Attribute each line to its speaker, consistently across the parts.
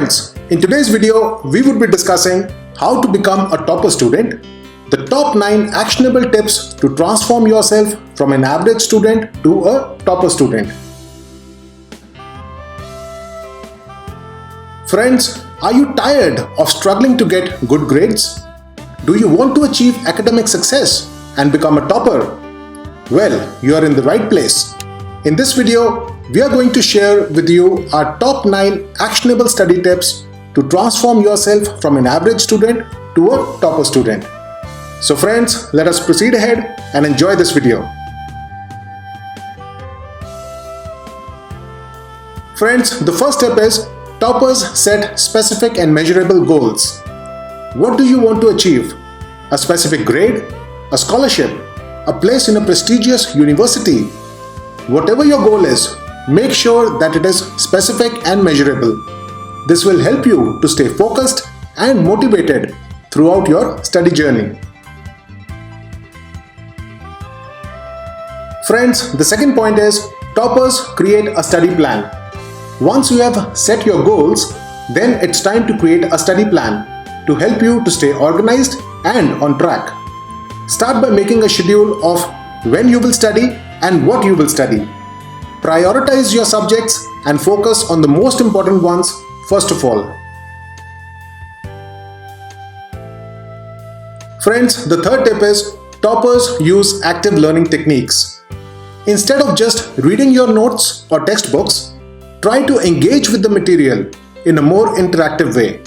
Speaker 1: friends, in today's video, we would be discussing how to become a topper student, the top 9 actionable tips to transform yourself from an average student to a topper student. Friends, are you tired of struggling to get good grades? Do you want to achieve academic success and become a topper? Well, you are in the right place. In this video, we are going to share with you our top 9 actionable study tips to transform yourself from an average student to a topper student. So friends, let us proceed ahead and enjoy this video. Friends, the first step is toppers set specific and measurable goals. What do you want to achieve? A specific grade? A scholarship? A place in a prestigious university? Whatever your goal is, make sure that it is specific and measurable. This will help you to stay focused and motivated throughout your study journey. Friends, the second point is toppers create a study plan. Once you have set your goals, then it's time to create a study plan to help you to stay organized and on track. Start by making a schedule of when you will study and what you will study. Prioritize your subjects and focus on the most important ones first of all. Friends, the third tip is toppers use active learning techniques. Instead of just reading your notes or textbooks, try to engage with the material in a more interactive way.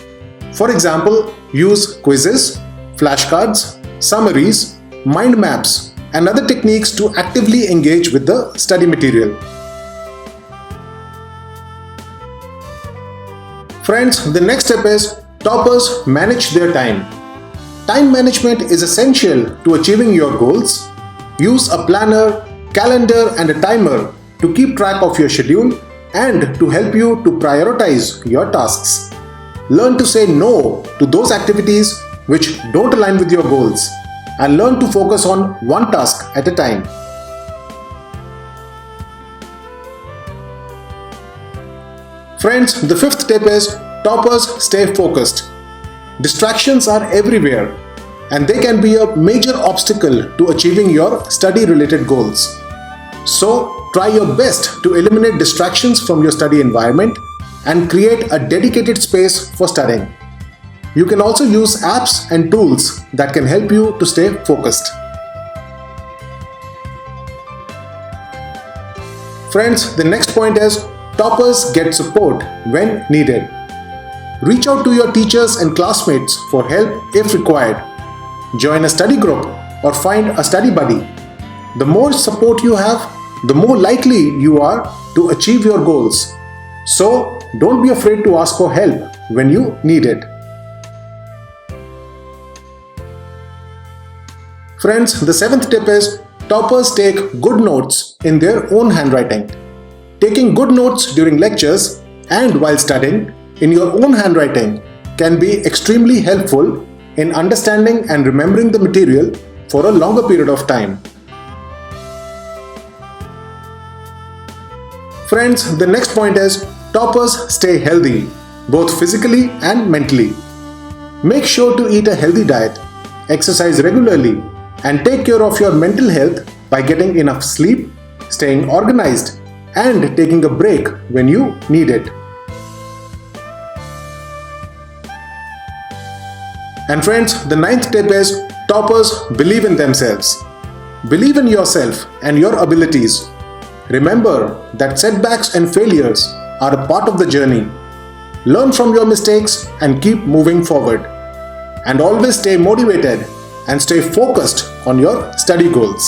Speaker 1: For example, use quizzes, flashcards, summaries, mind maps, and other techniques to actively engage with the study material. Friends, the next step is toppers manage their time. Time management is essential to achieving your goals. Use a planner, calendar, and a timer to keep track of your schedule and to help you to prioritize your tasks. Learn to say no to those activities which don't align with your goals and learn to focus on one task at a time. Friends, the fifth tip is toppers stay focused. Distractions are everywhere and they can be a major obstacle to achieving your study-related goals. So, try your best to eliminate distractions from your study environment and create a dedicated space for studying. You can also use apps and tools that can help you to stay focused. Friends, the next point is toppers get support when needed. Reach out to your teachers and classmates for help if required. Join a study group or find a study buddy. The more support you have, the more likely you are to achieve your goals. So, don't be afraid to ask for help when you need it. Friends, the seventh tip is toppers take good notes in their own handwriting. Taking good notes during lectures and while studying in your own handwriting can be extremely helpful in understanding and remembering the material for a longer period of time. Friends, the next point is toppers stay healthy, both physically and mentally. Make sure to eat a healthy diet, exercise regularly, and take care of your mental health by getting enough sleep, staying organized, and taking a break when you need it. And friends, the ninth tip is toppers believe in themselves. Believe in yourself and your abilities. Remember that setbacks and failures are a part of the journey. Learn from your mistakes and keep moving forward. And always stay motivated and stay focused on your study goals.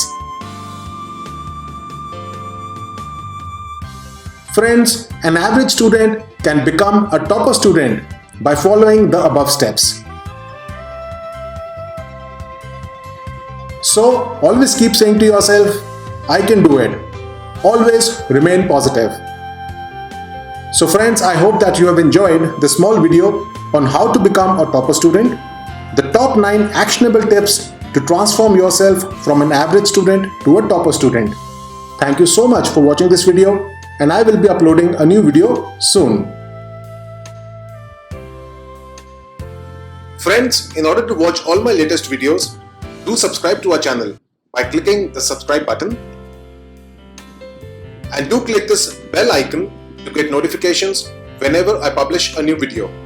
Speaker 1: Friends, an average student can become a topper student by following the above steps. So, always keep saying to yourself, I can do it. Always remain positive. So friends, I hope that you have enjoyed this small video on how to become a topper student, the top 9 actionable tips to transform yourself from an average student to a topper student. Thank you so much for watching this video, and I will be uploading a new video soon. Friends, in order to watch all my latest videos, do subscribe to our channel by clicking the subscribe button, and do click this bell icon to get notifications whenever I publish a new video.